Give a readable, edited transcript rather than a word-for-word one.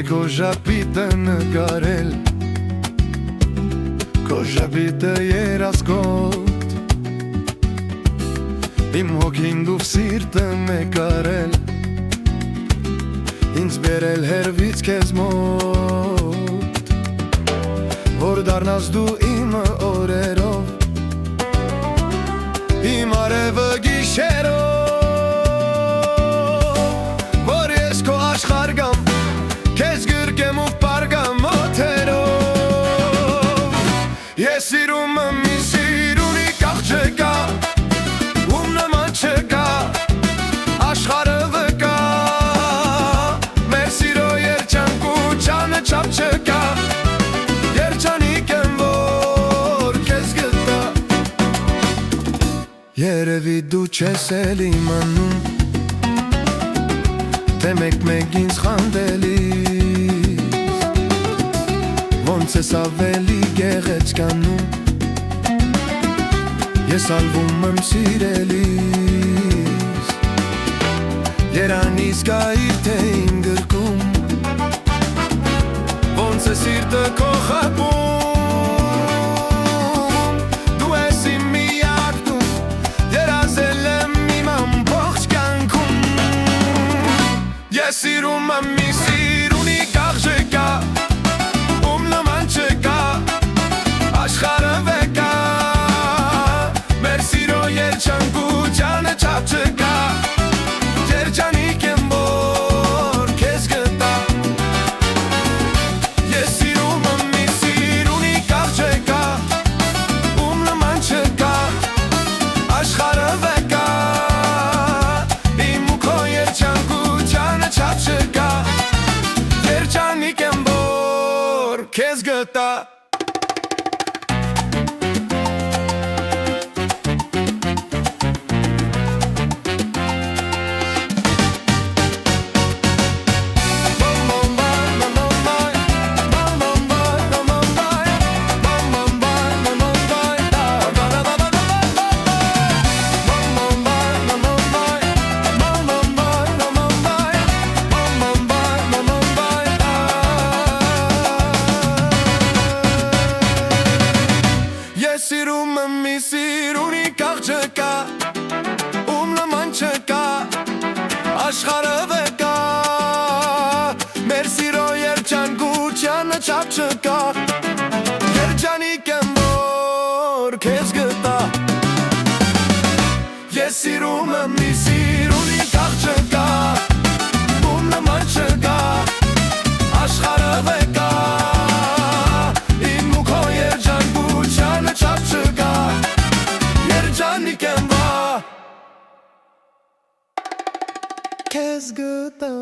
քո ժապիտը նկարել, քո ժապիտը երազքոտ, իմ հոգին դու սիրտը մեկարել, ինձ բերել հերվից քեզ մոտ, որ դառնաս դու իմը օրերով, իմ արևը գիշերով, որ ես քո աշխարհ գամ, քեզ գրկեմ ու պարգամ օդերով, ես սիրում եմ մի սիրունի աղջկա, ում նման չկա, աշխարհը վկա, մեր սիրո երջանկությանը չափ չկա, երջանիկ եմ, որ քեզ գտա, երևի դու չես էլ իմանում, թե մեկ-մեկ ինձ խանդելիս, ոնց ես ավելի գեղեցկանում, ես ալվում եմ սիրելիս, երանից գայիր թե իմ գրկում, ոնց է սիրտը քո խաբում, դու ես իմ միակ դու, երազել եմ իմ ամբողջ կյանքում, ես սիրում եմ մի սիրունի աղջկա, ում նման չկա, աշխարհը վկա, մեր սիրո երջանկությանը չափ չկա, երջանիկ եմ, որ քեզ գտա, ես սիրում եմ մի սիրունի աղջկա, ում նման չկա, աշխարհը վկա, իմ ու քո երջանկությանը չափ չկա, երջանիկ եմ, որ քեզ գտա. Ես սիրում եմ մի սիրունի աղջկա, ում նման չկա, աշխարհը վկա, մեր սիրո երջանկությանը չափ չկա, երջանիկ եմ, որ քեզ գտա, ես սիրում եմ մի սիրունի աղջկա, ում նման չկա, աշխարհը վկա, իմ ու քո երջանկությանը չափ չկա, երջանիկ եմ, որ քեզ գտա.